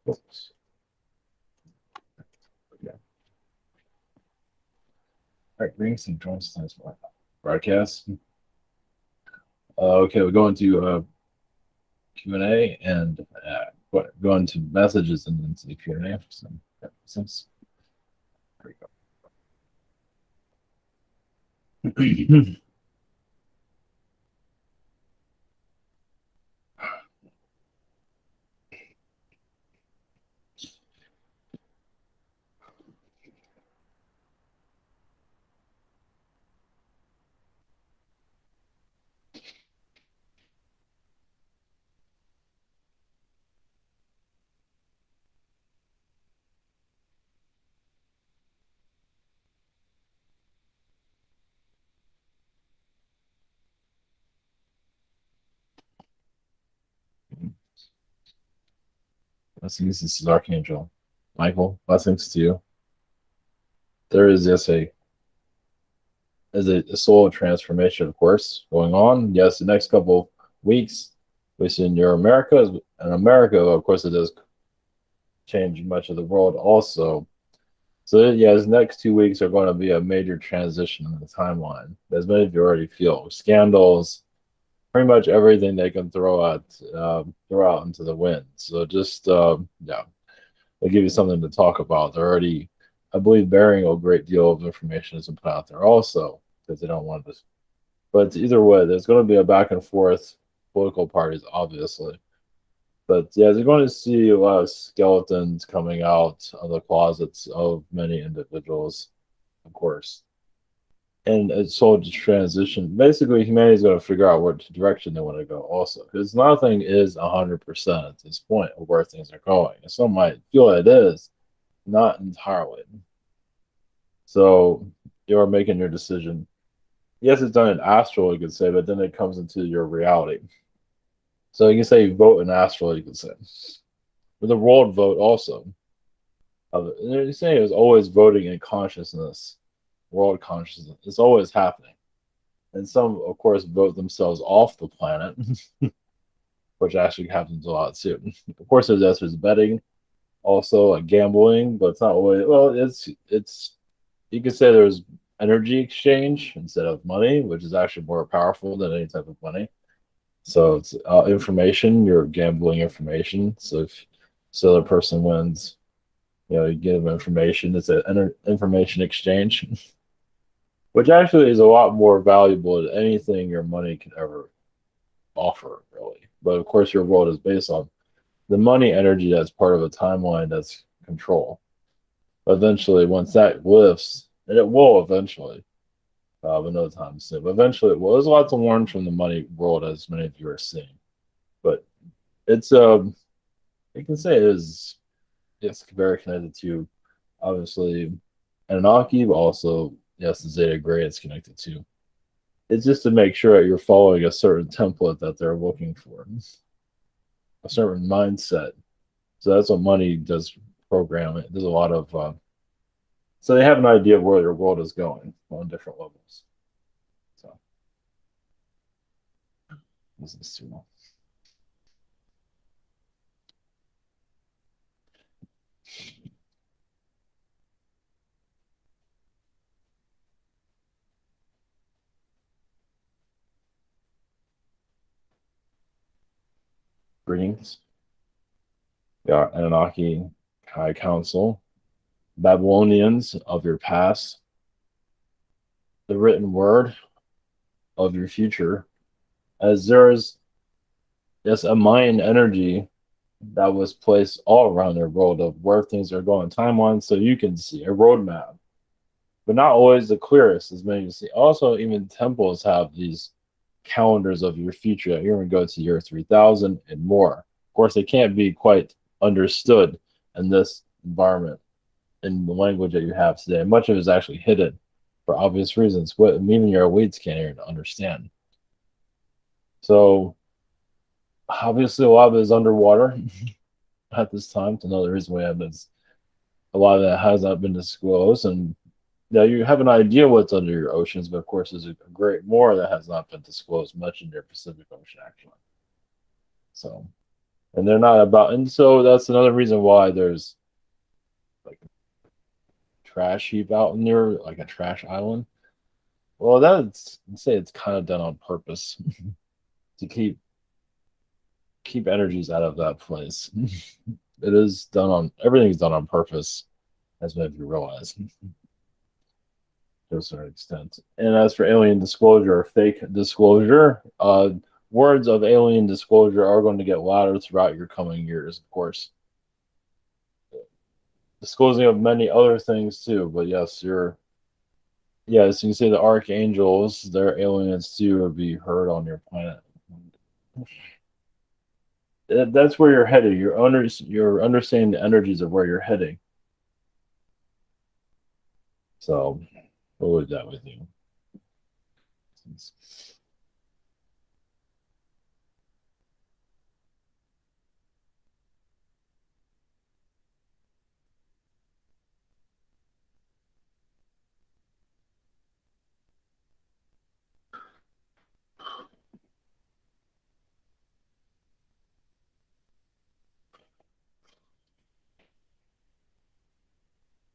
Oops. Yeah. All right, greetings and joins tonight's broadcast. Okay, we're going to Q&A and go into messages and into the Q&A for some since. There we go. Blessings, this is Archangel. Michael, blessings to you. There is yes a soul transformation, of course, going on. Yes, the next couple of weeks, we see in your America, and America, of course, it does change much of the world also. So yeah, these next 2 weeks are going to be a major transition in the timeline. As many of you already feel, scandals, pretty much everything they can throw out into the wind. So just yeah, they'll give you something to talk about. They're already, I believe, burying a great deal of information that's been put out there also because they don't want this. But either way, there's going to be a back and forth political parties, obviously. But yeah, they're going to see a lot of skeletons coming out of the closets of many individuals, of course. And it's sort of transition. Basically, humanity's going to figure out what direction they want to go also. Because nothing is 100% at this point of where things are going. And some might feel it is, not entirely. So you're making your decision. Yes, it's done in astral, you could say, but then it comes into your reality. So you can say you vote in astral, you could say. With the world vote also. And you're saying it was always voting in consciousness, world consciousness. It's always happening. And some, of course, vote themselves off the planet, which actually happens a lot too. Of course, there's betting, also like gambling, but it's not always. Well, it's you could say there's energy exchange instead of money, which is actually more powerful than any type of money. So it's information. You're gambling information. So if so, the person wins, you give them information. It's an information exchange, which actually is a lot more valuable than anything your money can ever offer, really. But of course, your world is based on the money energy that's part of a timeline that's control. Eventually, once that lifts, and it will eventually, but no time soon. But eventually, it will. There's a lot to learn from the money world, as many of you are seeing. But it's you can say it is it's very connected to obviously Anunnaki, but also yes, the Zeta Gray is connected to. It's just to make sure that you're following a certain template that they're looking for, a certain mindset. So that's what money does program it. There's a lot of so they have an idea of where their world is going on different levels. So this is too long. Greetings. Yeah, Anunnaki High Council, Babylonians of your past, the written word of your future, as there is yes a Mayan energy that was placed all around their world of where things are going timeline, so you can see a roadmap, but not always the clearest as many you see. Also, even temples have these calendars of your future. You're going to go to year 3000 and more. Of course, they can't be quite understood in this environment in the language that you have today. Much of it is actually hidden for obvious reasons. What even your elites can't even understand. So obviously, a lot of it is underwater at this time. To know the reason we have this, a lot of that has not been disclosed, and yeah, you have an idea what's under your oceans, but of course, there's a great more that has not been disclosed much in your Pacific Ocean, actually. So and they're not about. And so that's another reason why there's like trash heap out in there, like a trash island. Well, that's I'd say it's kind of done on purpose to keep energies out of that place. It is done on everything's done on purpose, as many of you realize, to a certain extent. And as for alien disclosure or fake disclosure, words of alien disclosure are going to get louder throughout your coming years, of course. Disclosing of many other things too, but yes, yes, you can say the archangels, their aliens too, will be heard on your planet. That's where you're headed. You're understanding the energies of where you're heading. So we'll leave that with you.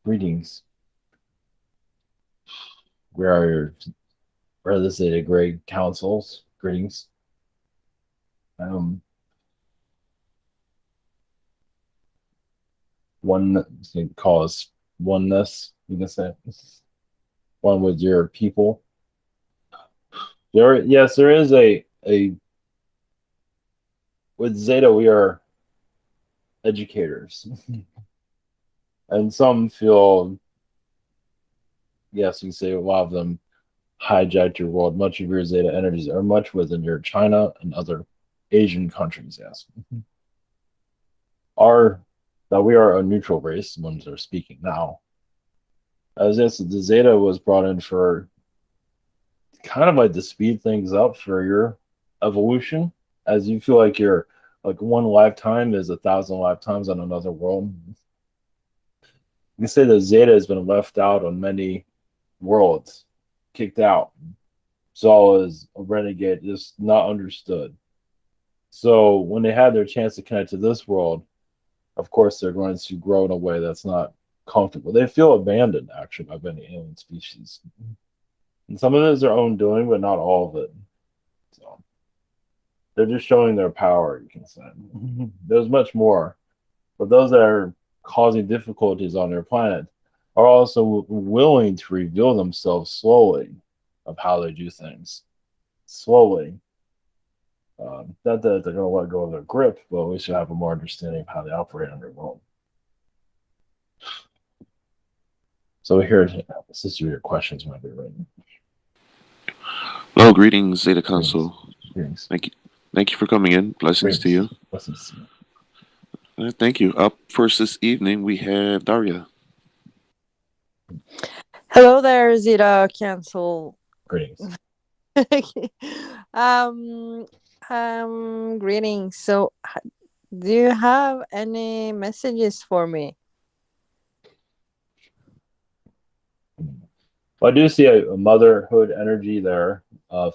Greetings. Where are your where are the Zeta Great councils? Greetings. Um, one you can call us oneness. You can say one with your people. Yes, there is a with Zeta we are educators, and some feel yes, you can say a lot of them hijacked your world. Much of your Zeta energies are much within your China and other Asian countries. Yes, are that we are a neutral race. The ones that are speaking now, as yes, the Zeta was brought in for kind of like to speed things up for your evolution, as you feel like you're like one lifetime is 1,000 lifetimes on another world. You can say that Zeta has been left out on many worlds, kicked out. Saul is a renegade, just not understood. So when they had their chance to connect to this world, of course they're going to grow in a way that's not comfortable. They feel abandoned actually by many alien species. And some of it is their own doing, but not all of it. So they're just showing their power, you can say. There's much more. But those that are causing difficulties on their planet are also willing to reveal themselves slowly of how they do things. Slowly. Not that they're going to let go of their grip, but we should have a more understanding of how they operate underworld. So we're here to assist you with your questions whenever you're ready. Hello, greetings, Zeta Greetings. Council. Greetings. Thank you for coming in. Blessings to Greetings. you. Blessings to you. Thank you. Up first this evening, we have Daria. Hello there, Zeta Cancel. Greetings. um, greetings. So, do you have any messages for me? Well, I do see a motherhood energy there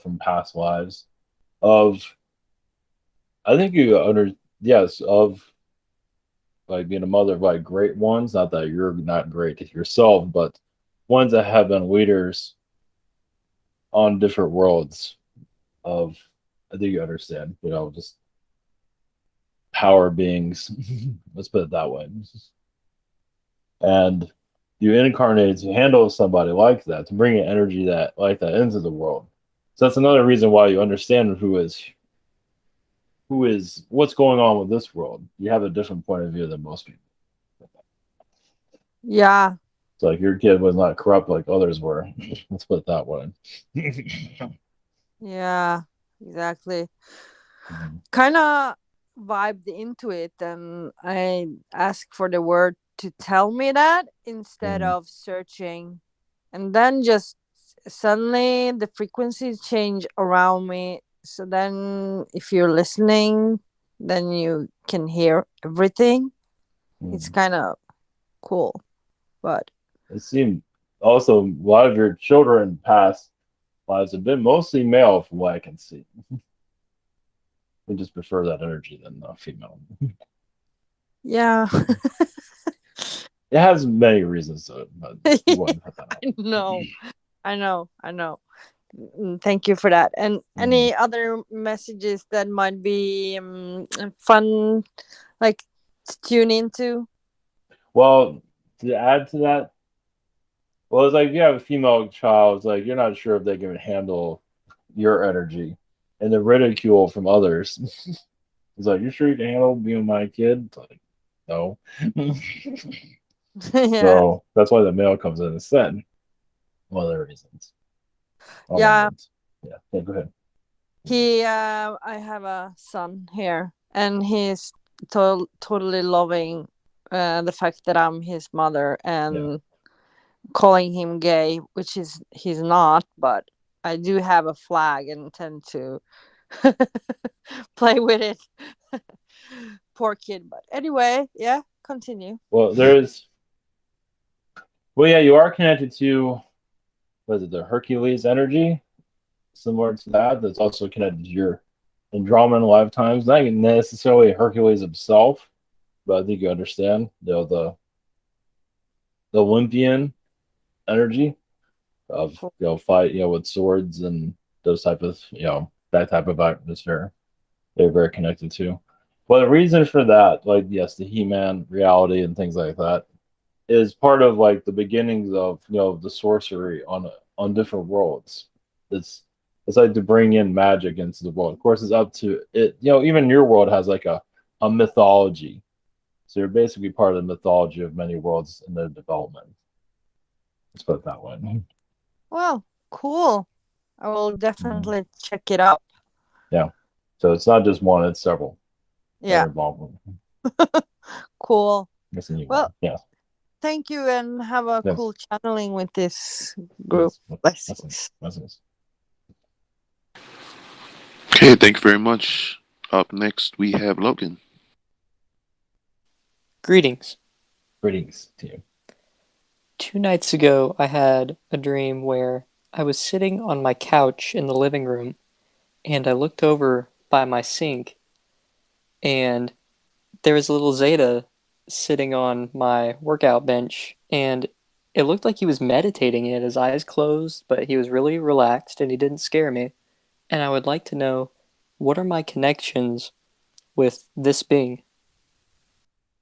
from past lives. Of I think you under yes of like being a mother of like great ones. Not that you're not great yourself, but ones that have been leaders on different worlds. Of I think you understand. Just power beings. Let's put it that way. And you incarnate to handle somebody like that, to bring an energy that like that into the world. So that's another reason why you understand who is what's going on with this world. You have a different point of view than most people. Yeah. It's like your kid was not corrupt like others were. Let's put it that way. Yeah, exactly. Kind of vibed into it, and I asked for the word to tell me that instead Mm. of searching. And then just suddenly the frequencies change around me. So then, if you're listening, then you can hear everything. It's Mm. kind of cool. But It seemed also a lot of your children past lives have been mostly male from what I can see. We just prefer that energy than the female. Yeah. It has many reasons, but we wouldn't put that out. I know. Thank you for that. And any Mm. other messages that might be fun, like to tune into? Well, to add to that, well, it's like you have a female child. It's like you're not sure if they can handle your energy and the ridicule from others. It's like, you sure you can handle being my kid? It's like, no. Yeah. So that's why the male comes in instead. One of the reasons. Yeah. Yeah. Yeah. Go ahead. I have a son here, and he's totally loving the fact that I'm his mother Yeah. and calling him gay, which is he's not, but I do have a flag and tend to play with it. Poor kid, but anyway, yeah, continue. Well, well, yeah, you are connected to, what is it, the Hercules energy, similar to that. That's also connected to your Andromedan lifetimes. Not necessarily Hercules himself, but I think you understand, the Olympian energy of fight, with swords and those type of that type of atmosphere. They're very connected to. Well, the reason for that, like yes, the He-Man reality and things like that, is part of like the beginnings of the sorcery on different worlds. It's it's like to bring in magic into the world. Of course, it's up to it. Even your world has like a mythology. So you're basically part of the mythology of many worlds in their development. Let's put it that way. Well, cool. I will Mhm. definitely check it out. Yeah. So it's not just one; it's several that are Yeah, involved. cool. Yes, and you Well, one. Yes. thank you and have a Yes. cool channeling with this group. Yes. Lessons. Blessings. Lessons. Okay, thank you very much. Up next, we have Logan. Greetings. Greetings to you. 2 nights ago, I had a dream where I was sitting on my couch in the living room and I looked over by my sink and there was a little Zeta sitting on my workout bench and it looked like he was meditating. He had his eyes closed, but he was really relaxed and he didn't scare me. And I would like to know, what are my connections with this being?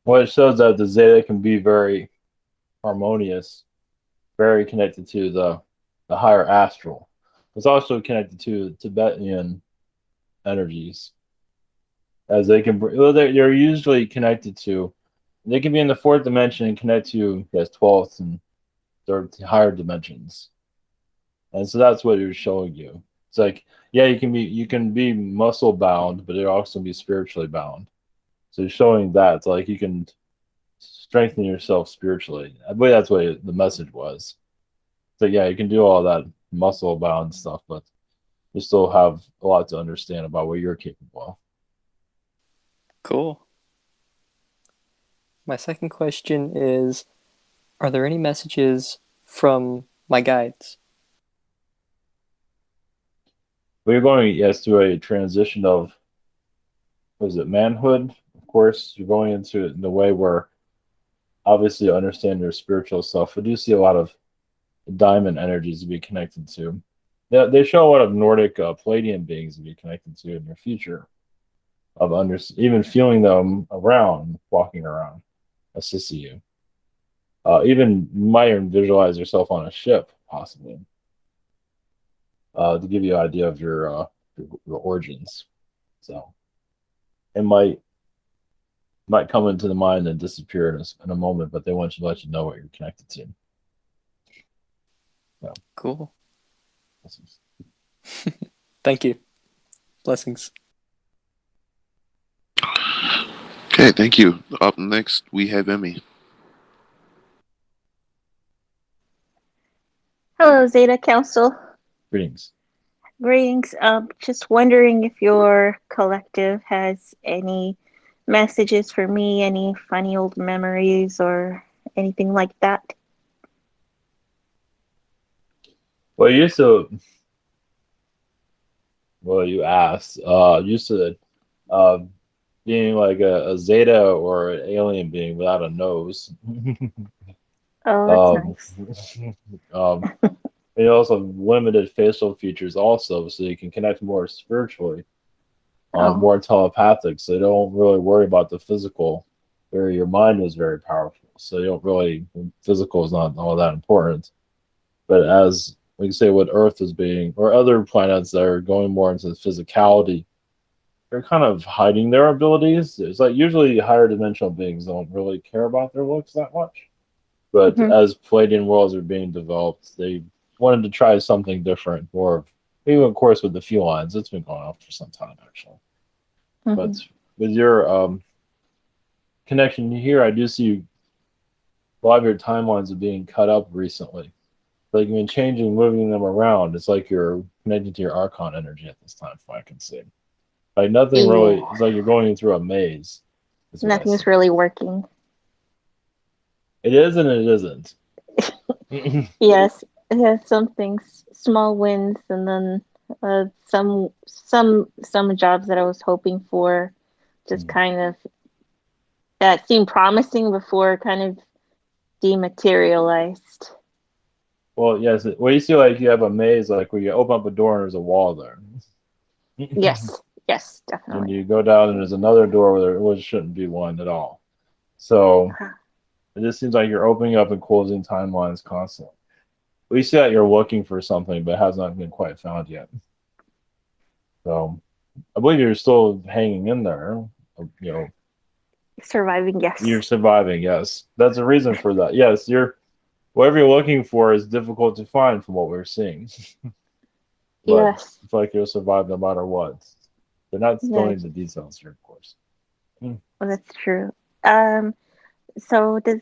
Well, it shows that the Zeta can be very harmonious, very connected to the higher astral. It's also connected to Tibetan energies, as they can. Well, they're usually connected to. They can be in the fourth dimension and connect to, yes, 12th and third higher dimensions, and so that's what it was showing you. It's like, yeah, you can be muscle bound, but it also be spiritually bound. So it's showing that it's like you can strengthen yourself spiritually. I believe that's what the message was. So yeah, you can do all that muscle bound stuff, but you still have a lot to understand about what you're capable of. Cool. My second question is, are there any messages from my guides? We're going, yes, to a transition of, what is it, manhood? Of course, you're going into it in a way where obviously you understand your spiritual self. We do see a lot of diamond energies to be connected to. They show a lot of Nordic Palladian beings to be connected to in your future, of even feeling them around, walking around, assisting you. Even you might even visualize yourself on a ship, possibly, to give you an idea of your origins. So it might come into the mind and disappear in a moment, but they want you to let you know what you're connected to. So, Cool. this is- Thank you. Blessings. Okay, thank you. Up next, we have Emmy. Hello, Zeta Council. Greetings. Greetings. Just wondering if your collective has any messages for me, any funny old memories or anything like that. Well, you asked. Used to uh, being like a Zeta or an alien being without a nose. Oh, that's um, nice. um, and also limited facial features also, so you can connect more spiritually, Oh. more telepathic. So you don't really worry about the physical, where your mind is very powerful. So you don't really physical is not all that important. But as like you say, what Earth is being, or other planets that are going more into physicality, they're kind of hiding their abilities. It's like usually higher dimensional beings don't really care about their looks that much. But Hmm. as Palladian worlds are being developed, they wanted to try something different, more of even of course with the felines, it's been going on for some time actually. But Hmm. with your connection here, I do see a lot of your timelines are being cut up recently. Like you've been changing, moving them around. It's like you're connecting to your Archon energy at this time, from what I can see. Like nothing really. Yeah. It's like you're going through a maze. Is what I see. Nothing's really working. It is and it isn't. Yes, it has some things, small wins, and then some jobs that I was hoping for just kind of that seemed promising before kind of dematerialized. Well, yes. Well, you see, like you have a maze, like where you open up a door and there's a wall there, Yes, yes, and definitely. you go down and there's another door where there which shouldn't be one at all. So Uh-huh. it just seems like you're opening up and closing timelines constantly. We see that you're looking for something, but it has not been quite found yet. So I believe you're still hanging in there. You know, Surviving, you're yes. surviving. Yes, that's a reason for that. Yes, you're whatever you're looking for is difficult to find from what we're seeing, but Yes, it's like you'll survive no matter what. They're not going yes, into details here, of course. that's true. Um, so does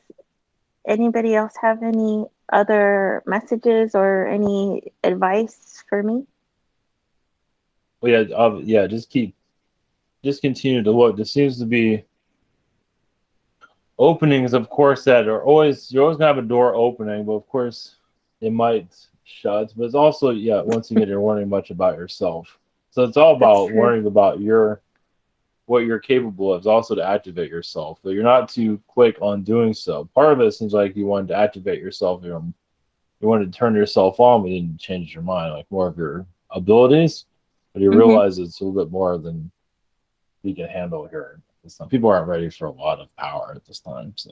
anybody else have any other messages or any advice for me? Well, yeah, yeah. Just continue to look. There seems to be openings, of course, that are always you're always gonna have a door opening, but of course, it might shut. But it's also, yeah, once again, you're learning much about yourself. So it's all That's about true. learning about your what you're capable of, is also to activate yourself. But you're not too quick on doing so. Part of it seems like you wanted to activate yourself. You wanted to turn yourself on, but you didn't change your mind, like more of your abilities. But you Hmm. realize it's a little bit more than you can handle here. This time. People aren't ready for a lot of power at this time, so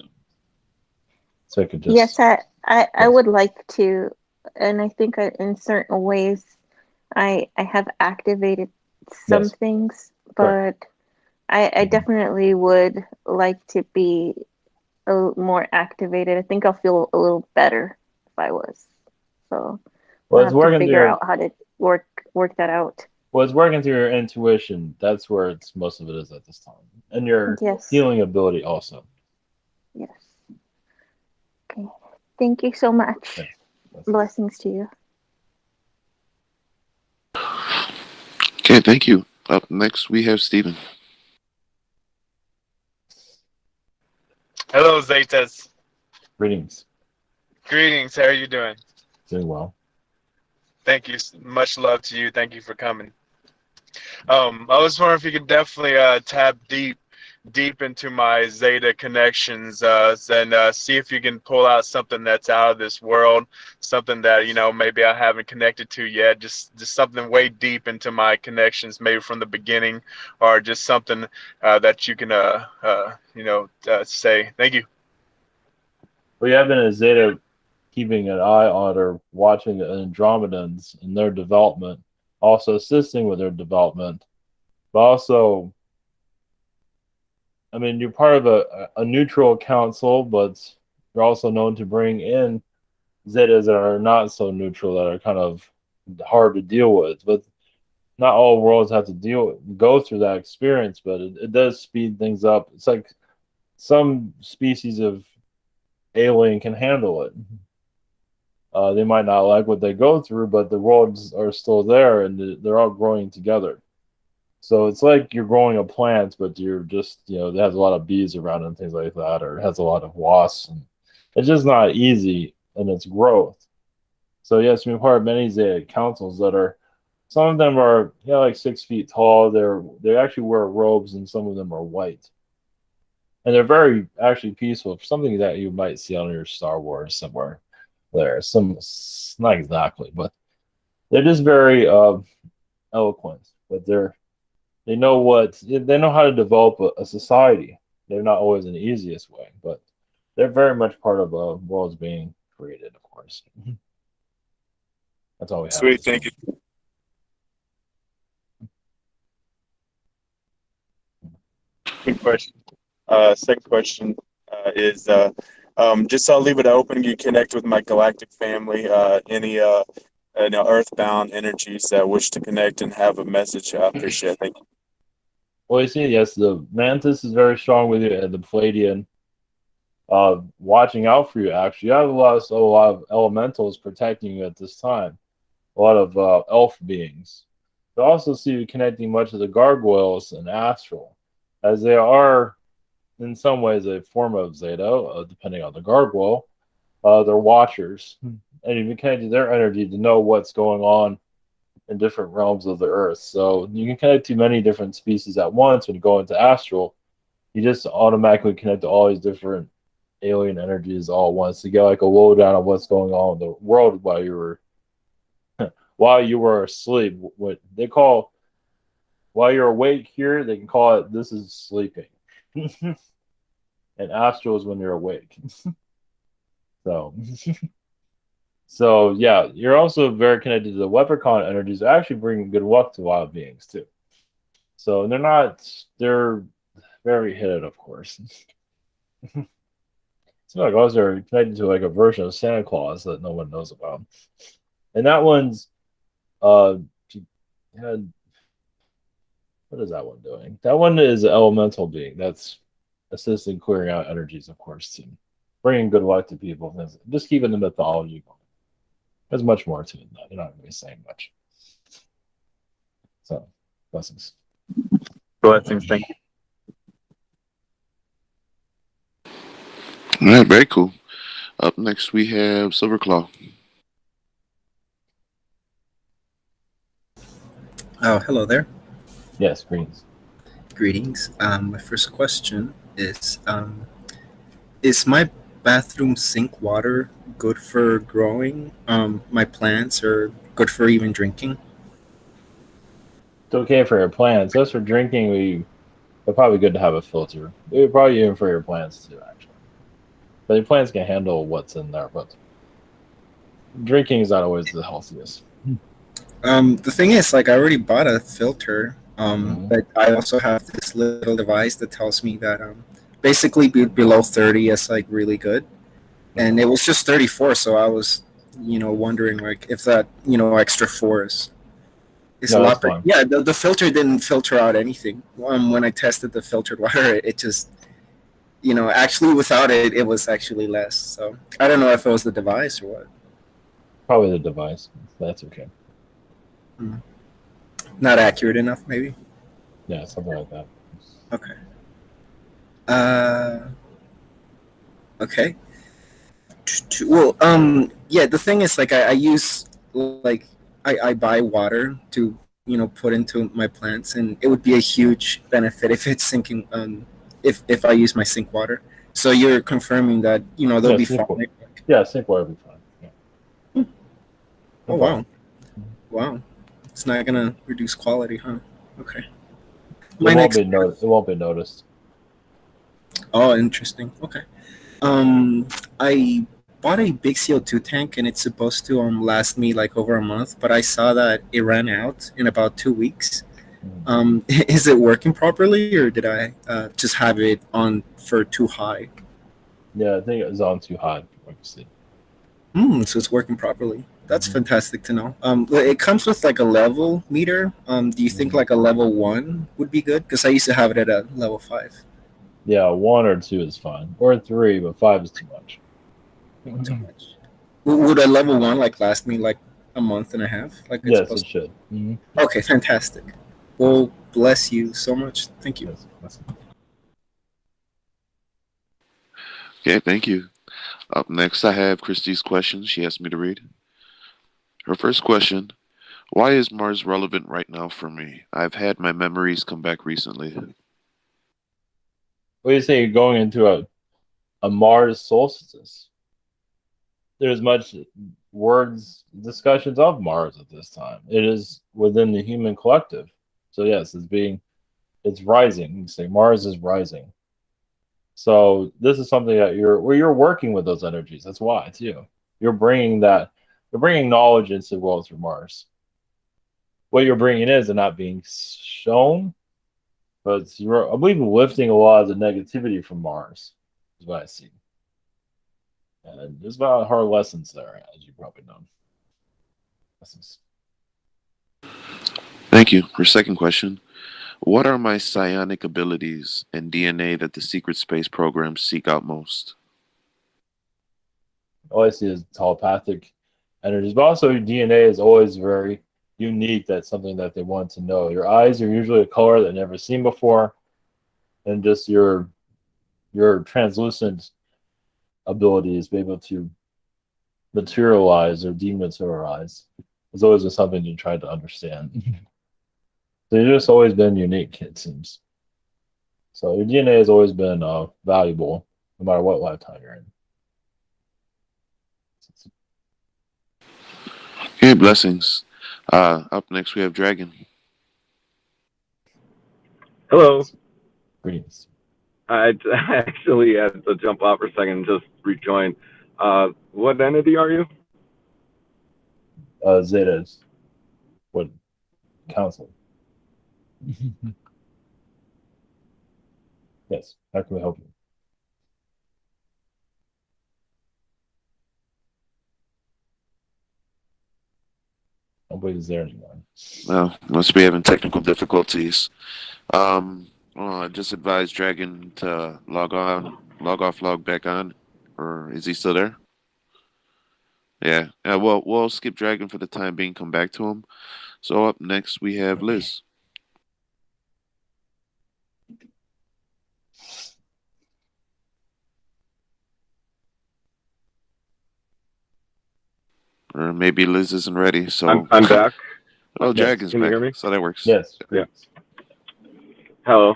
I could Yes, just I yes, would like to, and I think in certain ways I have activated some yes, things, correct. but I Mhm. definitely would like to be more activated. I think I'll feel a little better if I was. So Well, I'll it's have to working through figure your out how to work that out. well, it's working through your intuition. That's where it's most of it is at this time, and your Yes, healing ability also. yes. Okay. Thank you so much. Yes, yes. Blessings to you. Okay, thank you. Up next, we have Stephen. Hello, Zetas. Greetings. Greetings. How are you doing? Doing well. Thank you. Much love to you. Thank you for coming. I was wondering if you could definitely tap deep into my Zeta connections and see if you can pull out something that's out of this world, something that maybe I haven't connected to yet. Just something way deep into my connections, maybe from the beginning, or just something that you can say. Thank you. We have been a Zeta keeping an eye on or watching the Andromedans and their development, also assisting with their development, but also, I mean, you're part of a neutral council, but you're also known to bring in Zetas that are not so neutral, that are kind of hard to deal with. But not all worlds have to go through that experience, but it does speed things up. It's like some species of alien can handle it. They might not like what they go through, but the worlds are still there, and they're all growing together. So it's like you're growing a plant, but you're just, it has a lot of bees around it and things like that, or it has a lot of wasps. And it's just not easy in its growth. So, yes, we're part of many Zeta councils that are Some of them are like 6 feet tall. They actually wear robes, and some of them are white, and they're very actually peaceful. Something that you might see on your Star Wars somewhere. There, some not exactly, but they're just very eloquent. But they know how to develop a society. They're not always in the easiest way, but they're very much part of a world's being created, of course. That's all we have to Sweet, say. thank you. Good question. Second question is just I'll leave it open. You connect with my galactic family. Any earthbound energies that wish to connect and have a message. I appreciate it. Thank you. Well, you see, yes, the mantis is very strong with you, and the Palladian watching out for you. Actually, you have a lot of elementals protecting you at this time. A lot of elf beings. You also see you connecting much of the gargoyles and astral, as they are in some ways a form of Zeta, depending on the gargoyle. They're watchers, and you can connect to their energy to know what's going on in different realms of the earth. So you can connect to many different species at once when you go into astral. You just automatically connect to all these different alien energies all at once to get like a lowdown on what's going on in the world while you were asleep. What they call while you're awake here, they can call it this is sleeping. And astral is when you're awake. So so yeah, you're also very connected to the leprechaun energies that actually bring good luck to wild beings too. So they're very hidden, of course. It's like also are connected to like a version of Santa Claus that no one knows about. And that one's uh had what is that one doing? That one is an elemental being that's assisting clearing out energies, of course, too. Bringing good luck to people. Just keeping the mythology going. There's much more to it than that. They're not really saying much. So, blessings. Blessings. Thank you. All right, very cool. Up next, we have Silverclaw. Oh, hello there. Yes, greens. Greetings. My first question is my bathroom sink water good for growing my plants or good for even drinking? It's okay for your plants. As for drinking, it's probably good to have a filter. Probably even for your plants too, actually. But your plants can handle what's in there, but drinking is not always the healthiest. The thing is, like, I already bought a filter, Mhm. but I also have this little device that tells me that basically below 30 is like really good, and it was just 34, so I was, wondering like if that extra four is a No, that's lot. But fine. yeah, the filter didn't filter out anything. When I tested the filtered water, it just actually without it, it was actually less. So I don't know if it was the device or what. Probably the device. That's okay. Not accurate enough, maybe. Yeah, something like that. Okay. Uh, okay. Well, yeah. The thing is, like, I use like I buy water to put into my plants, and it would be a huge benefit if it's sinking. If I use my sink water. So you're confirming that they'll Yeah, be sink fine. water. Yeah, sink water will be fine. Yeah. No Oh problem. wow. It's not gonna reduce quality, huh? Okay. It My won't next. be It won't be noticed. Oh, interesting. Okay. I bought a big CO2 tank, and it's supposed to last me like over a month, but I saw that it ran out in about 2 weeks. Is it working properly, or did I just have it on for too high? Yeah, I think it was on too high, obviously. So it's working properly. That's fantastic to know. It comes with like a level meter. Do you think like a level 1 would be good? Because I used to have it at a level 5. Yeah, 1 or 2 is fine, or 3, but 5 is too much. Too much. Would a level 1 like last me like a month and a half? Like it's Yes, it supposed should. to? Okay, fantastic. Well, bless you so much. Thank you. Yes. Okay, thank you. Up next, I have Christy's question. She asked me to read. Her first question: Why is Mars relevant right now for me? I've had my memories come back recently. What do you say? Going into a Mars solstice. There's much words discussions of Mars at this time. It is within the human collective. So yes, it's rising. You can say Mars is rising. So this is something that you're working with those energies. That's why it's you. You're bringing knowledge into the world through Mars. What you're bringing is and not being shown, but I believe lifting a lot of the negativity from Mars is what I see. And there's a lot of hard lessons there, as you probably know. Lessons. Thank you. For second question, what are my psionic abilities and DNA that the secret space programs seek out most? All I see is telepathic energies, but also your DNA is always very unique. That's something that they want to know. Your eyes are usually a color they've never seen before, and just your translucent abilities be able to materialize or dematerialize has always been something you try to understand. So you've just always been unique, it seems. So your DNA has always been valuable, no matter what lifetime you're in. Okay, blessings. Up next we have Dragon. Hello. Greetings. I actually had to jump off for a second and just rejoin. What entity are you? Zeta is what council. Yes, how can we help you? Nobody's there anymore. Well, must be having technical difficulties. Well, I just advised Dragon to log off, log back on, or is he still there? Yeah. Well, we'll skip Dragon for the time being. Come back to him. So up next we have Liz. Or maybe Liz isn't ready. So I'm back. Oh, Yes. Dragon's Can you back. hear me? So that works. Yes. Yeah. Hello.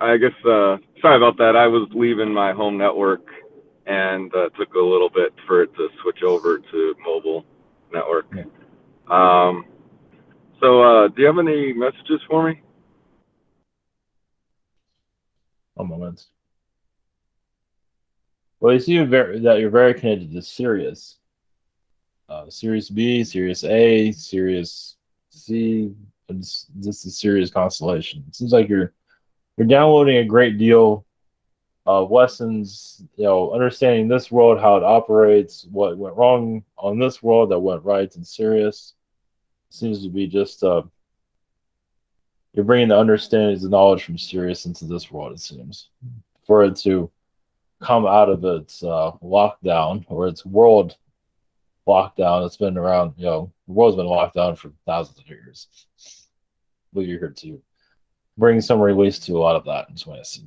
I guess sorry about that. I was leaving my home network and took a little bit for it to switch over to mobile network. Yeah. So do you have any messages for me? One moment. Well, you see that you're very connected to Sirius. Sirius B, Sirius A, Sirius C. This is Sirius constellation. It seems like you're downloading a great deal of lessons, understanding this world, how it operates, what went wrong on this world that went right in Sirius. Seems to be just you're bringing the understandings and knowledge from Sirius into this world, it seems, for it to come out of its lockdown or its world lockdown. It's been around, the world's been locked down for thousands of years. But you're here to bring some release to a lot of that. That's what I see.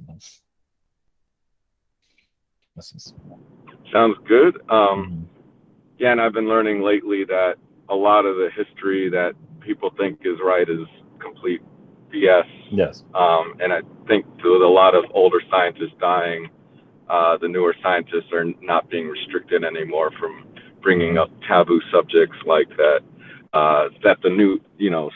Sounds good. Yeah, and I've been learning lately that a lot of the history that people think is right is complete BS. Yes. And I think with a lot of older scientists dying, the newer scientists are not being restricted anymore from bringing up taboo subjects like that. That the new,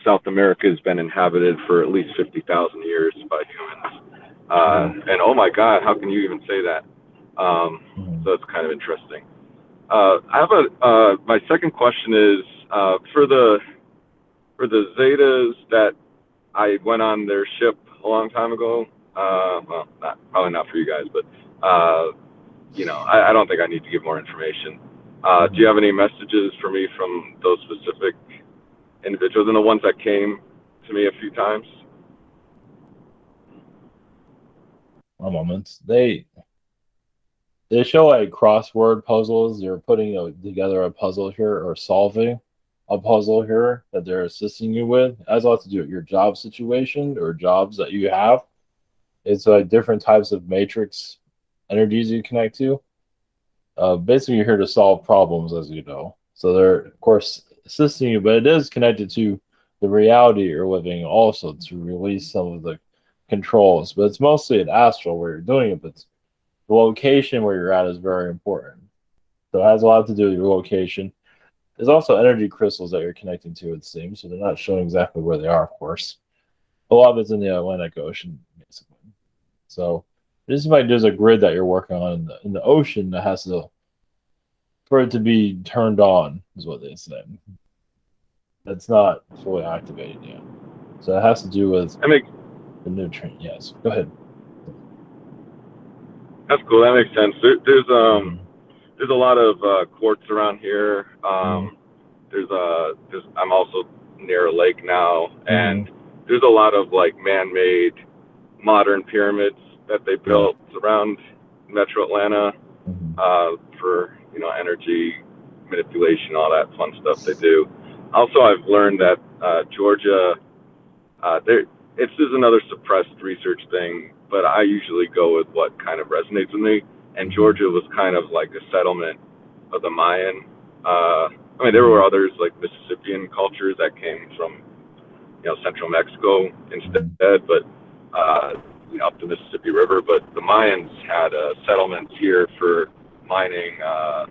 South America has been inhabited for at least 50,000 years by humans. And oh my God, how can you even say that? So it's kind of interesting. I have my second question is for the Zetas that I went on their ship a long time ago. Well, probably not for you guys, but I don't think I need to give more information. Do you have any messages for me from those specific individuals and the ones that came to me a few times? One moment. They show like crossword puzzles. You're putting together a puzzle here or solving a puzzle here that they're assisting you with. It has a lot to do with your job situation or jobs that you have. It's like different types of matrix energies you connect to. Basically, you're here to solve problems as you go. So they're, of course, assisting you, but it is connected to the reality you're living also to release some of the controls. But it's mostly an astral where you're doing it, but the location where you're at is very important. So it has a lot to do with your location. There's also energy crystals that you're connecting to, it seems, so they're not showing exactly where they are, of course. A lot of it's in the Atlantic Ocean, basically. So this is like there's a grid that you're working on in the ocean that has to, for it to be turned on, is what they say. That's not fully activated yet. So it has to do with the nutrient. Yes, go ahead. That's cool. That makes sense. There's a lot of quartz around here. I'm also near a lake now, and there's a lot of like man-made modern pyramids that they built around Metro Atlanta for energy manipulation, all that fun stuff they do. Also, I've learned that Georgia, this is another suppressed research thing, but I usually go with what kind of resonates with me. And Georgia was kind of like a settlement of the Mayan. I mean, there were others like Mississippian cultures that came from, central Mexico instead, but up the Mississippi River. But the Mayans had settlements here for mining a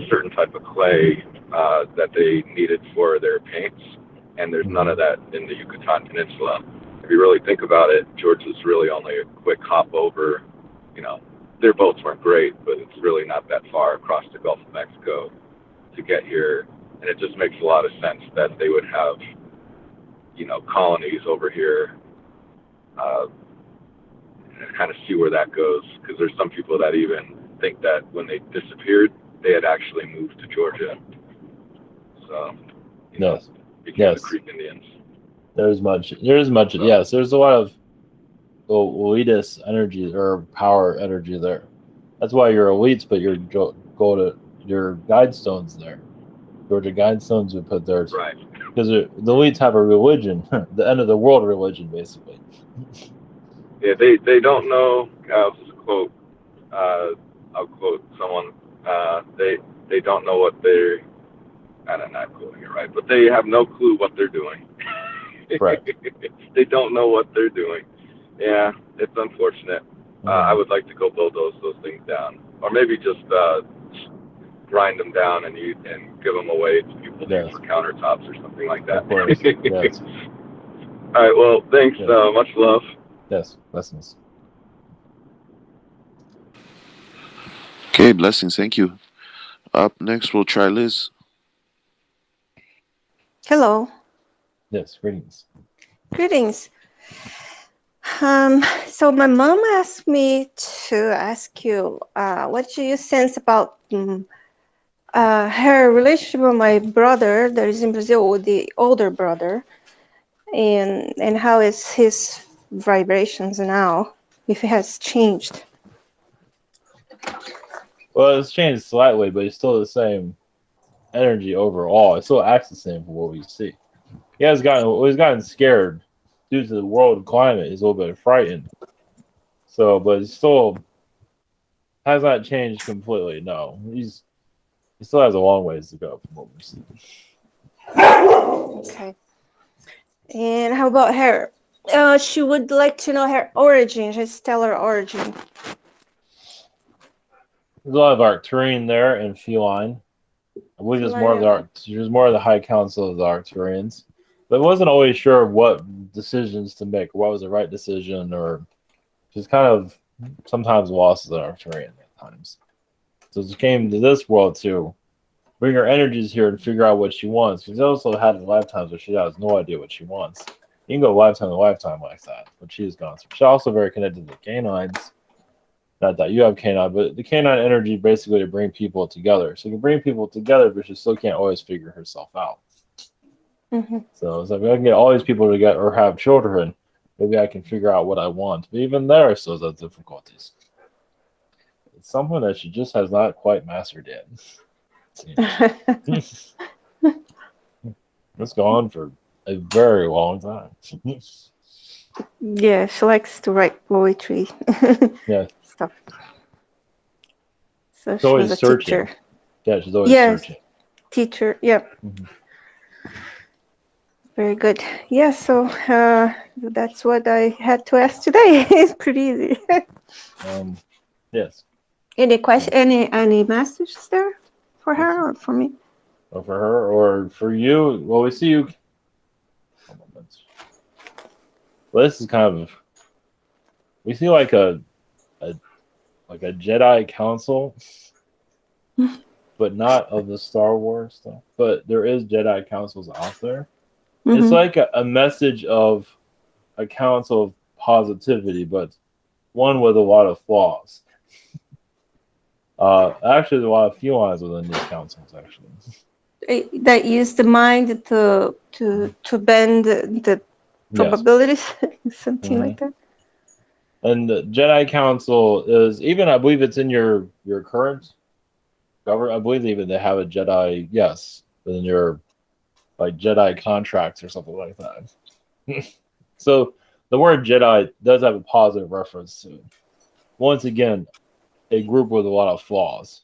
certain type of clay that they needed for their paints, and there's none of that in the Yucatan Peninsula. If you really think about it, Georgia's really only a quick hop over. Their boats weren't great, but it's really not that far across the Gulf of Mexico to get here. And it just makes a lot of sense that they would have, colonies over here and kind of see where that goes. Because there's some people that even think that when they disappeared, they had actually moved to Georgia. So, became the Creek Indians. There's much, yes, there's a lot of elitist energy or power energy there. That's why you're elites, but go to your guide stones there. Georgia guide stones we put there, right? Because the elites have a religion, the end of the world religion, basically. Yeah, they don't know. I'll quote someone. They don't know what they're. I'm not quoting it right, but they have no clue what they're doing. Right. They don't know what they're doing. Yeah, it's unfortunate. I would like to go bulldoze those things down, or maybe just grind them down and give them away to people to use for countertops or something like that. Of course. Yes. All right. Well, thanks. Yes. Much love. Yes. Blessings. Okay, blessings. Thank you. Up next, we'll try Liz. Hello. Yes. Greetings. Greetings. So my mom asked me to ask you, what do you sense about her relationship with my brother that is in Brazil, the older brother, and how is his vibrations now, if it has changed? Well, it's changed slightly, but it's still the same energy overall. It still acts the same from what we see. He's gotten scared due to the world climate. He's a little bit frightened. So, but it still has not changed completely. No, he still has a long ways to go from what we're seeing. Okay. And how about her? She would like to know her origin, her stellar origin. There's a lot of Arcturian there and feline. I believe there's more of the High Council of the Arcturians. But I wasn't always sure what decisions to make, what was the right decision, or just kind of sometimes lost as an Arcturian at times. So she came to this world to bring her energies here to figure out what she wants. She's also had lifetimes where she has no idea what she wants. You can go lifetime to lifetime like that, but she's gone through. She's also very connected to the canines. Not that you have canine, but the canine energy basically to bring people together. So you can bring people together, but she still can't always figure herself out. Mm-hmm. So it's like, if I can get all these people together or have children, maybe I can figure out what I want. But even there, still has difficulties. It's something that she just has not quite mastered yet. It's gone for a very long time. Yeah, she likes to write poetry. Yeah. Stuff. So She's always was a searching. teacher. Yeah, she's always searching. teacher. Yep. Mhm. Very good. Yeah, so that's what I had to ask today. It's pretty easy. Yes. Any question? Any messages there for her or for me? Or for her or for you? Well, we see you. Well, this is kind of we see like a Jedi council, but not of the Star Wars stuff. But there is Jedi councils out there. It's like a message of a council of positivity, but one with a lot of flaws. Actually, there's a lot of felines within these councils. Actually, that use the mind to bend the probabilities, something like that. And the Jedi Council is even, I believe it's in your current government. I believe even they have a Jedi, yes, within your like Jedi contracts or something like that. So the word Jedi does have a positive reference to it. Once again, a group with a lot of flaws.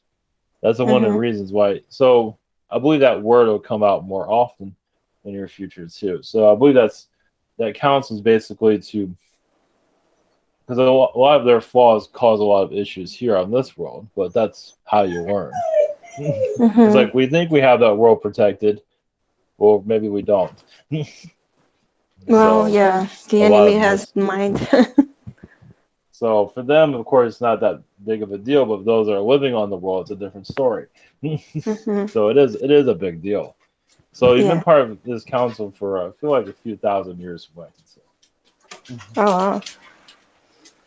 That's one of the reasons why. So I believe that word will come out more often in your future too. So I believe that council is basically to, because a lot of their flaws cause a lot of issues here on this world, but that's how you learn. It's like we think we have that world protected, or maybe we don't. Well, yeah, the enemy has mind. So for them, of course, it's not that big of a deal, but those that are living on the world, it's a different story. So it is a big deal. So you've been part of this council for I feel like a few thousand years away. Oh.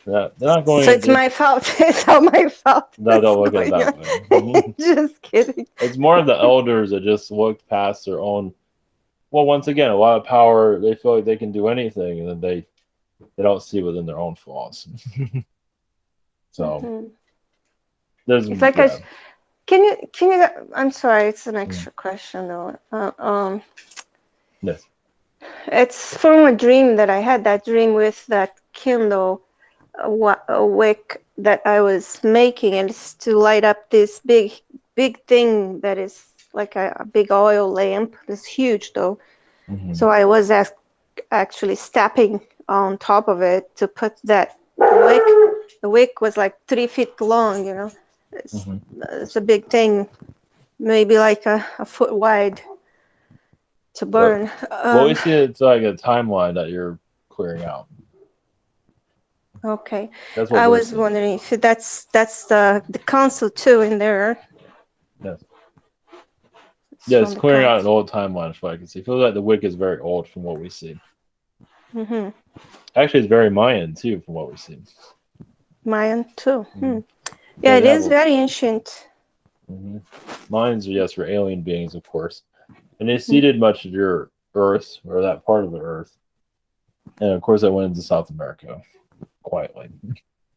Yeah, they're not going. So it's my fault. It's all my fault. No, don't look at it that way. Just kidding. It's more of the elders that just looked past their own. Well, once again, a lot of power. They feel like they can do anything, and then they don't see within their own flaws. So there's. It's like can you? I'm sorry. It's an extra question though. Yes. It's from a dream that I had. That dream with that candle, a wick that I was making, and it's to light up this big thing that is like a big oil lamp. It's huge though. So I was actually stepping on top of it to put that wick. The wick was like 3 feet long, you know. It's a big thing, maybe like a foot wide to burn. Well, we see it's like a timeline that you're clearing out. Okay. That's what I was seeing. wondering if that's the council too in there. Yes. Yeah, it's clearing out an old timeline from what I can see. It feels like the wick is very old from what we see. Actually, it's very Mayan too from what we see. Mayan too. Yeah, it is very ancient. Mayans are, yes, were alien beings, of course. And they seeded much of your Earth, or that part of the Earth. And of course, that went into South America quietly,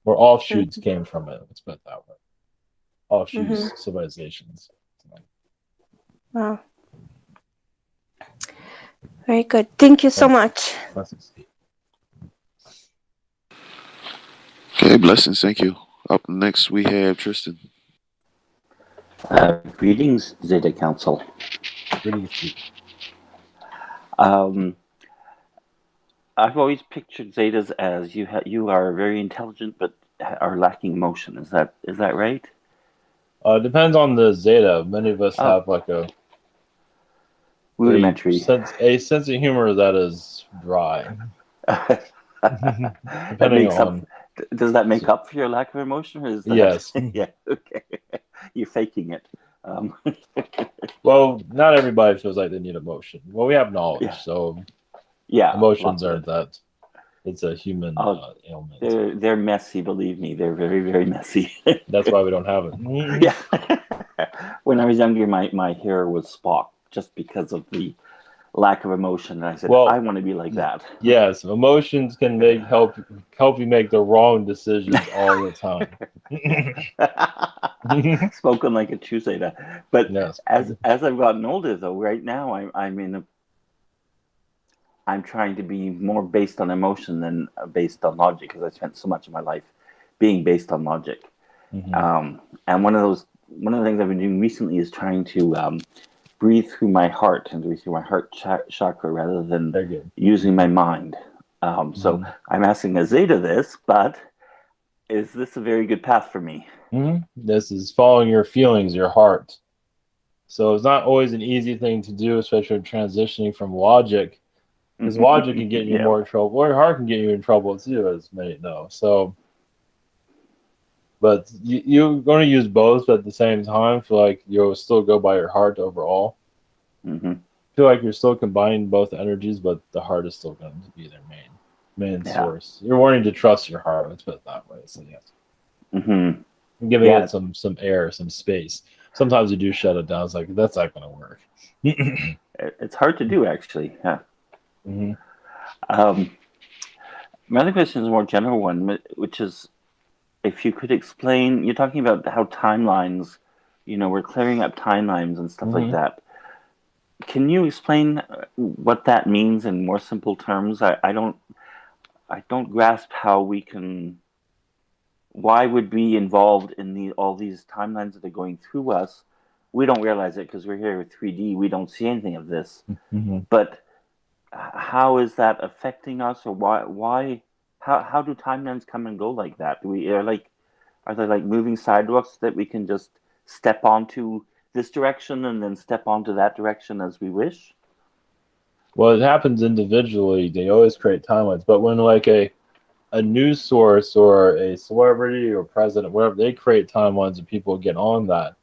where offshoots came from it. Let's put it that way. Offshoots, civilizations. Wow. Very good. Thank you so much. Blessings. Okay, blessings. Thank you. Up next, we have Tristan. Greetings, Zeta Council. Greetings. I've always pictured Zetas as you are very intelligent but are lacking emotion. Is that right? Depends on the Zeta. Many of us have like a rudimentary sense of humor that is dry. Depending on. Does that make up for your lack of emotion? Or is that, yes. Yeah. Okay. You're faking it. Well, not everybody feels like they need emotion. Well, we have knowledge, so emotions aren't that. It's a human ailment. They're messy, believe me. They're very, very messy. That's why we don't have it. Yeah. When I was younger, my hair was Spock just because of the lack of emotion. And I said, I want to be like that. Yes, emotions can help you make the wrong decisions all the time. Spoken like a true Zeta. But yes. as I've gotten older, though, right now I'm trying to be more based on emotion than based on logic, because I spent so much of my life being based on logic. And one of the things I've been doing recently is trying to breathe through my heart and breathe through my heart chakra rather than using my mind. So I'm asking a Zeta this, but is this a very good path for me? This is following your feelings, your heart. So it's not always an easy thing to do, especially transitioning from logic, because logic can get you more in trouble, or your heart can get you in trouble too, as many know. So, but you're going to use both, but at the same time, feel like you'll still go by your heart overall. Feel like you're still combining both energies, but the heart is still going to be their main source. You're wanting to trust your heart. Let's put it that way. So yes, giving it some air, some space. Sometimes you do shut it down. It's like that's not going to work. It's hard to do, actually. Yeah. My other question is a more general one, which is if you could explain. You're talking about how timelines, we're clearing up timelines and stuff like that. Can you explain what that means in more simple terms? I don't grasp how we can. Why would we be involved in all these timelines that are going through us? We don't realize it because we're here with 3D. We don't see anything of this. But how is that affecting us, or why? How do timelines come and go like that? Are they like moving sidewalks that we can just step onto this direction and then step onto that direction as we wish? Well, it happens individually. They always create timelines, but when like a news source or a celebrity or president, whatever, they create timelines and people get on that.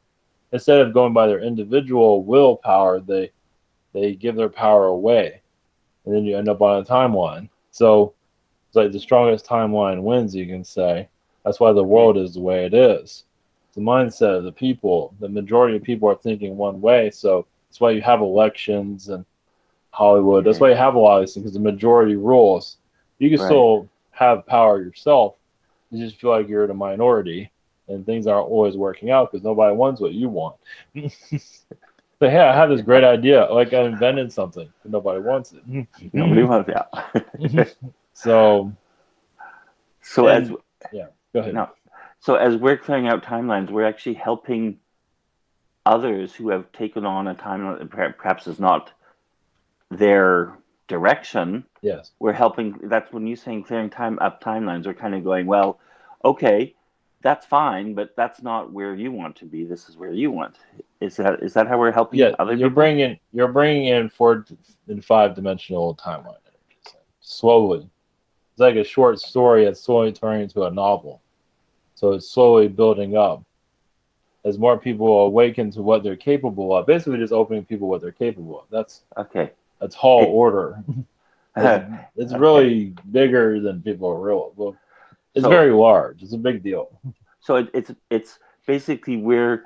Instead of going by their individual willpower, they give their power away, and then you end up on a timeline. So it's like the strongest timeline wins, you can say. That's why the world is the way it is. The mindset of the people. The majority of people are thinking one way, so that's why you have elections and Hollywood. That's why you have a lot of these things, because the majority rules. You can still have power yourself. You just feel like you're in a minority, and things aren't always working out because nobody wants what you want. But hey, I have this great idea. Like I invented something, but nobody wants it. Nobody wants it. So go ahead. No. So as we're clearing out timelines, we're actually helping others who have taken on a timeline that perhaps is not their direction. Yes. We're helping. That's when you're saying clearing timelines. We're kind of going, well, okay, that's fine, but that's not where you want to be. This is where you want. Is that how we're helping other people? You're bringing in 4 and 5-dimensional timeline energies slowly. It's like a short story that's slowly turning into a novel. So it's slowly building up. As more people awaken to what they're capable of, basically just opening people what they're capable of. That's tall order. It's really bigger than people realize. Well, it's very large. It's a big deal. So it's basically we're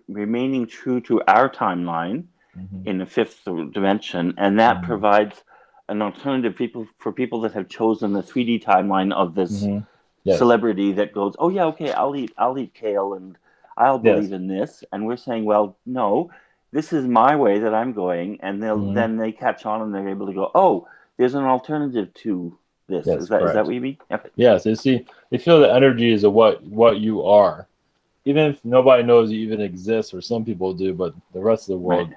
remaining true to our timeline in the 5th dimension, and that provides an alternative for people that have chosen the 3D timeline of this celebrity that goes, oh yeah, okay, I'll eat kale and I'll believe in this, and we're saying, well, no, this is my way that I'm going, and then they catch on and they're able to go, oh, there's an alternative to this. Yes, is that what you mean? Yep. Yes, you see, they feel the energy is of what you are, even if nobody knows you even exist, or some people do, but the rest of the world,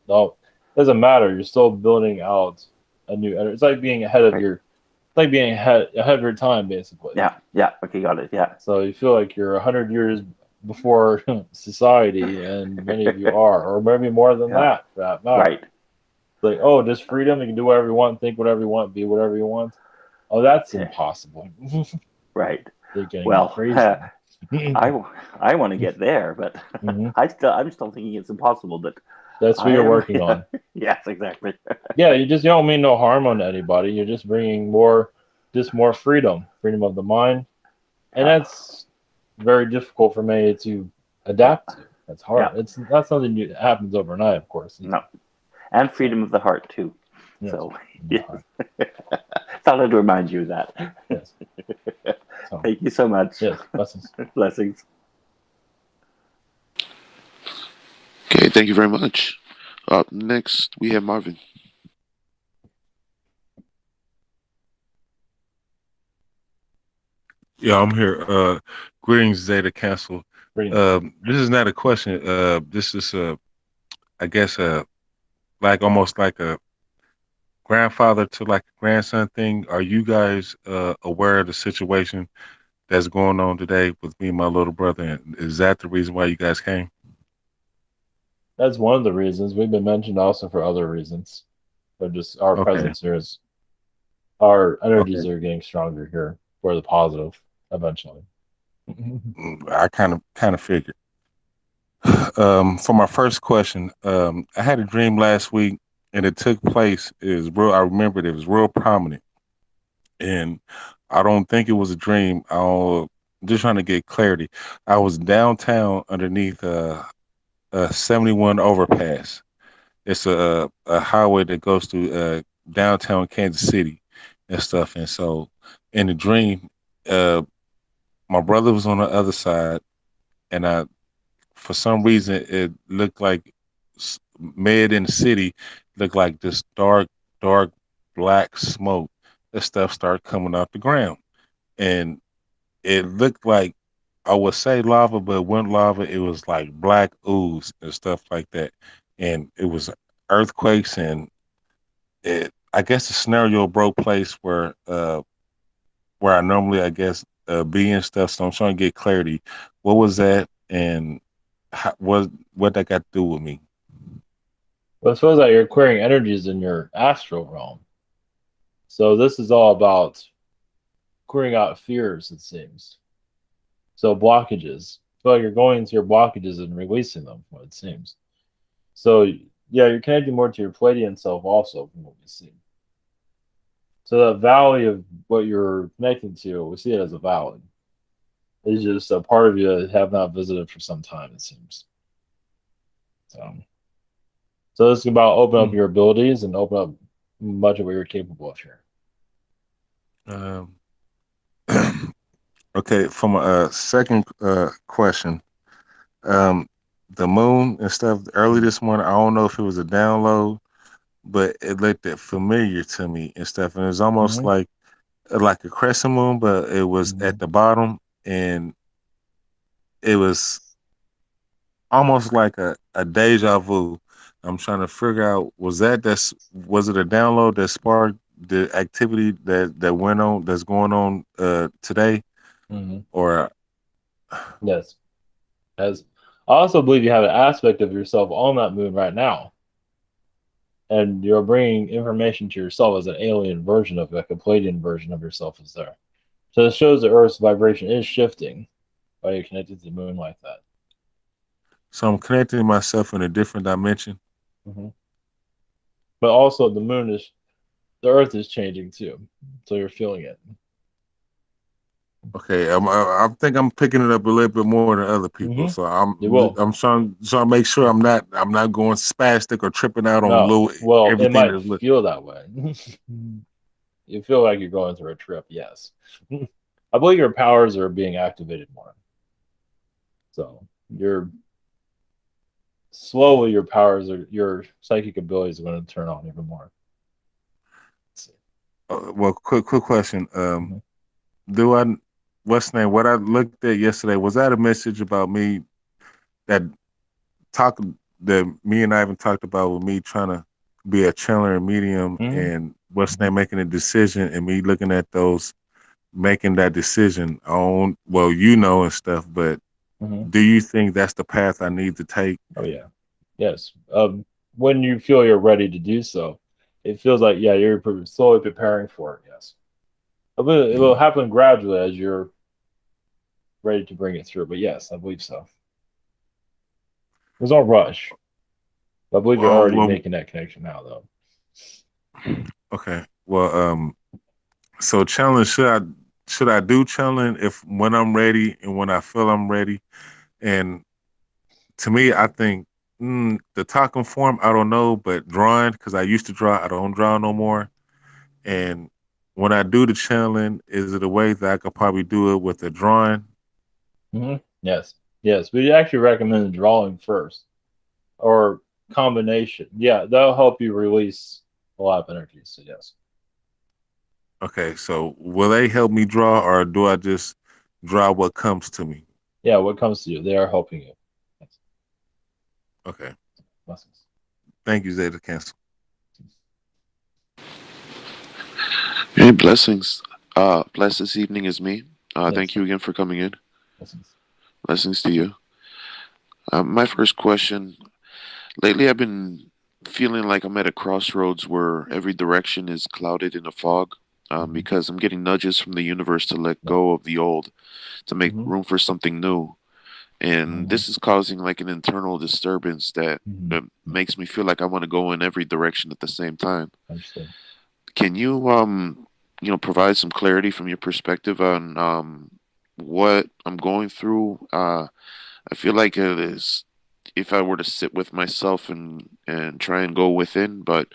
no, it doesn't matter. You're still building out a new energy. It's like being ahead of ahead of your time, basically. Yeah. Okay, got it. Yeah. So you feel like you're 100 years before society, and many of you are, or maybe more than that, for that matter. Right. It's like, oh, just freedom. You can do whatever you want, think whatever you want, be whatever you want. Oh, that's impossible. Right. Well, I want to get there, but I'm still thinking it's impossible. But that's what you're working on. Yes, exactly. Yeah, you don't mean no harm on anybody. You're just bringing more freedom of the mind, and that's very difficult for many to adapt to. That's hard. Yeah. It's not something that happens overnight, of course. No, and freedom of the heart too. Yes. So, thought I'd remind you of that. Yes. So, thank you so much. Yes, blessings. Blessings. Okay, thank you very much. Up next, we have Marvin. Yeah, I'm here. Greetings, Zeta Council. Greetings. This is not a question. This is I guess like almost like a grandfather to like a grandson thing. Are you guys aware of the situation that's going on today with me and my little brother? And is that the reason why you guys came? That's one of the reasons. We've been mentioned also for other reasons. But just our Okay, presence here is our okay. energies are getting stronger here for the positive eventually. I kind of figured. For my first question, I had a dream last week, and it took place. It was real. I remembered it was real prominent, and I don't think it was a dream. I'm just trying to get clarity. I was downtown underneath a 71 overpass. It's a highway that goes through downtown Kansas City and stuff. And so, in the dream, uh, my brother was on the other side, and I for some reason it looked like mid in the city looked like this dark black smoke. That stuff started coming off the ground, and it looked like I would say lava, but it wasn't lava. It was like black ooze and stuff like that, and it was earthquakes, and it. I guess the scenario broke place where I normally I guess be and stuff. So I'm trying to get clarity. What was that, and what that got to do with me? But it feels like you're acquiring energies in your astral realm. So this is all about clearing out fears, it seems. So blockages. I feel like you're going into your blockages and releasing them, what it seems. So yeah, you're connecting more to your Palladian self also from what we see. So that valley of what you're connecting to, we see it as a valley. It's just a part of you that have not visited for some time, it seems. So this is about open up Hmm. your abilities and open up much of what you're capable of here. Um, okay, for my second question, um, the moon and stuff early this morning. I don't know if it was a download, but it looked familiar to me and stuff, and it was almost Mm-hmm. like a crescent moon, but it was Mm-hmm. at the bottom, and it was almost like a deja vu. I'm trying to figure out was it a download that sparked the activity that went on that's going on today, Mm-hmm. or Yes. As I also believe you have an aspect of yourself on that moon right now, and you're bringing information to yourself as an alien version of like a Palladian version of yourself is there. So it shows the Earth's vibration is shifting while you're connected to the moon like that. so I'm connecting myself in a different dimension. Mm-hmm. But also the Earth is changing too, so you're feeling it. Okay, I think I'm picking it up a little bit more than other people, Mm-hmm. so You will. I'm trying to make sure I'm not going spastic or tripping out on No. little Well, it everything might that's look. feel that way. You feel like you're going through a trip, yes. I believe your powers are being activated more. So you're slowly your powers are your psychic abilities are going to turn on even more. Let's see. Well, quick question. Mhm. Do I what's the name? What I looked at yesterday was that a message about me that talk that me and Ivan talked about with me trying to be a channeler and medium Mhm. and what's the Mhm. name making a decision and me looking at those making that decision on well and stuff, but Mhm. do you think that's the path I need to take? Oh yeah, yes. When you feel you're ready to do so, it feels like yeah you're slowly preparing for it. Yes, it will Mm. happen gradually as you're ready to bring it through. But yes, I believe so. There's no rush. I believe you're already Well, making that connection now, though. okay. Well, so challenge should I do challenge if when I'm ready and when I feel I'm ready? And to me, I think the talking form, I don't know, but drawing because I used to draw, I don't draw no more. And when I do the channeling, is it a way that I could probably do it with the drawing? Yes, yes. We actually recommend drawing first or combination. Yeah, that'll help you release a lot of energy. So yes, Okay, so will they help me draw, or do I just draw what comes to me? yeah. What comes to you, they are helping you. Yes. Okay. Blessings. Thank you, Zeta Cancel. Hey, blessings. Blessed this evening is me. Yes. Thank you again for coming in. Blessings. Blessings to you. My first question. Lately, I've been feeling like I'm at a crossroads where every direction is clouded in a fog. Because I'm getting nudges from the universe to let go of the old, to make room for something new. And this is causing like an internal disturbance that makes me feel like I want to go in every direction at the same time. Understood. Can you provide some clarity from your perspective on what I'm going through? I feel like it is if I were to sit with myself and try and go within, but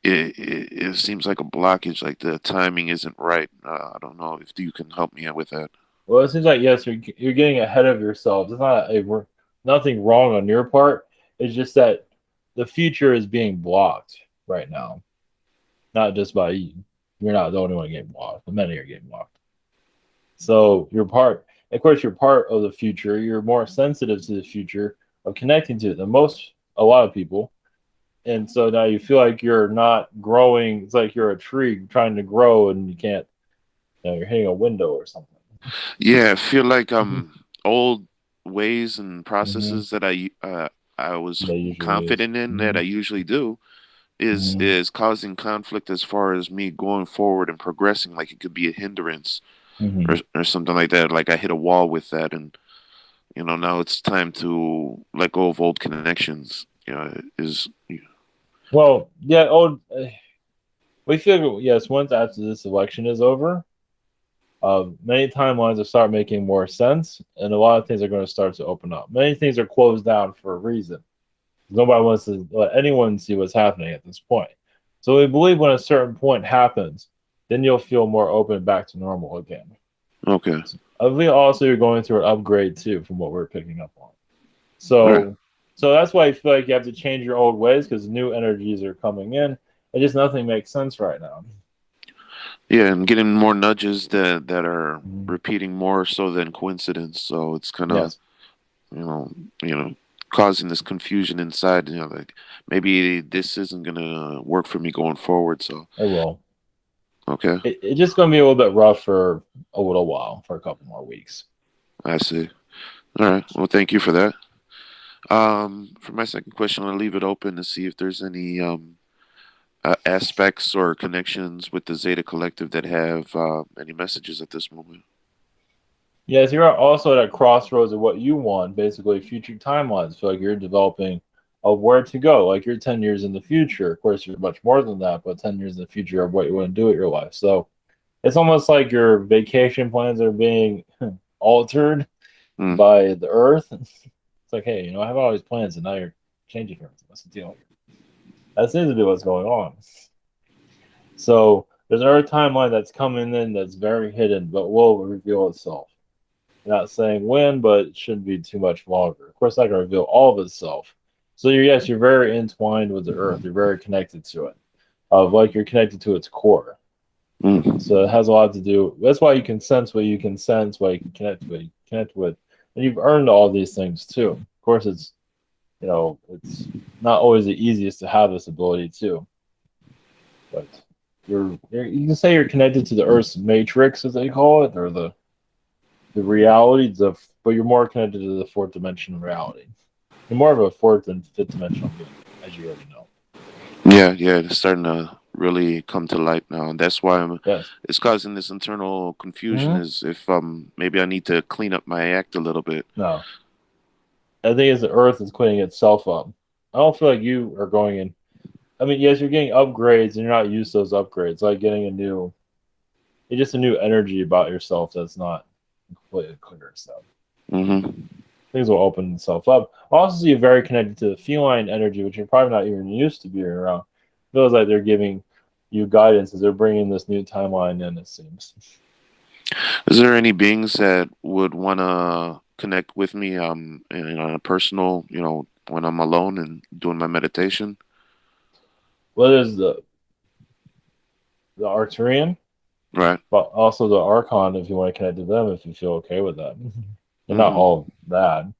it seems like a blockage, like the timing isn't right. I don't know if you can help me out with that. Well, it seems like yes, you're getting ahead of yourself. It's not nothing wrong on your part. It's just that the future is being blocked right now, not just by you. You're not the only one getting blocked. Many are getting blocked. So you're part. Of course, you're part of the future. You're more sensitive to the future of connecting to it than a lot of people. And so now you feel like you're not growing. It's like you're a tree trying to grow and you can't. You're hitting a window or something. Yeah, I feel like old ways and processes that I was confident in that I usually do is causing conflict as far as me going forward and progressing. Like it could be a hindrance or something like that. Like I hit a wall with that, and now it's time to let go of old connections. Well, yeah. We figure yes. Once after this election is over, many timelines will start making more sense, and a lot of things are going to start to open up. Many things are closed down for a reason. Nobody wants to let anyone see what's happening at this point. So we believe when a certain point happens, then you'll feel more open back to normal again. Okay. I believe also you're going through an upgrade too, from what we're picking up on. So that's why I feel like you have to change your old ways because new energies are coming in, and just nothing makes sense right now. Yeah, and getting more nudges that are repeating more so than coincidence. So it's kind of causing this confusion inside. Like maybe this isn't gonna work for me going forward. So it will. Okay. It's just gonna be a little bit rough for a little while, for a couple more weeks. I see. All right. Well, thank you for that. For my second question, I'll leave it open to see if there's any aspects or connections with the Zeta Collective that have any messages at this moment. Yes, you're also at a crossroads of what you want, basically future timelines. Feel like you're developing of where to go. Like you're 10 years in the future. Of course, you're much more than that, but 10 years in the future of what you want to do with your life. So it's almost like your vacation plans are being altered by the earth. It's like, hey, I have all these plans and now you're changing everything. What's the deal here? That seems to be what's going on. So there's another timeline that's coming in that's very hidden, but will reveal itself. Not saying when, but it shouldn't be too much longer. Of course, not going to reveal all of itself. So you're very entwined with the earth. You're very connected to it, like you're connected to its core. So it has a lot to do. That's why you can sense what you can sense, why you can connect to what you connect with, and you've earned all these things too. Of course, it's not always the easiest to have this ability too. But you can say you're connected to the Earth's matrix, as they call it, or the reality, but you're more connected to the fourth dimension reality. You're more of a fourth and fifth dimensional being, as you already know. Yeah, it's starting to really come to light now, and that's why it's causing this internal confusion. Is if maybe I need to clean up my act a little bit. No, I think as the Earth is cleaning itself up. I don't feel like you are going in. I mean, yes, you're getting upgrades, and you're not used to those upgrades. Like getting it's just a new energy about yourself that's not completely clear. So things will open themselves up. I also see you very connected to the feline energy, which you're probably not even used to being around. It feels like they're giving you guidance as they're bringing this new timeline in, it seems. Is there any beings that would want to connect with me on a personal, when I'm alone and doing my meditation? Well, there's the Arcturian, right? But also the Archon, if you want to connect to them, if you feel okay with that. They're not all bad,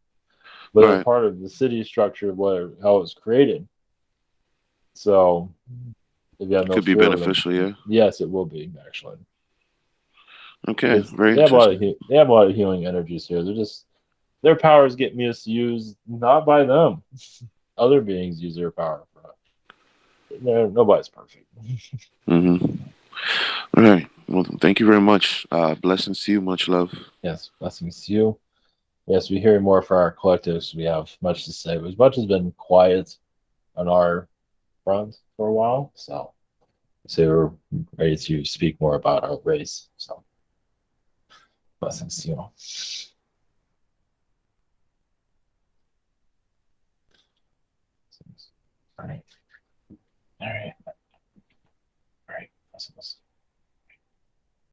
but they're part of the city structure of how it was created. So if you have no Could be fear of them, beneficial, yeah. yes, it will be actually. Okay, very They have a lot of interesting. they have a lot of healing energies here. They're just their powers get misused not by them. Other beings use their power for it. Nobody's perfect. Mm-hmm. All right. Well, thank you very much. Blessings to you. Much love. Yes, blessings to you. Yes, we hear more for our collectives. We have much to say. But much has been quiet on our front for a while, so we're ready to speak more about our race. So blessings to you all. All right. All right. All right. Blessings.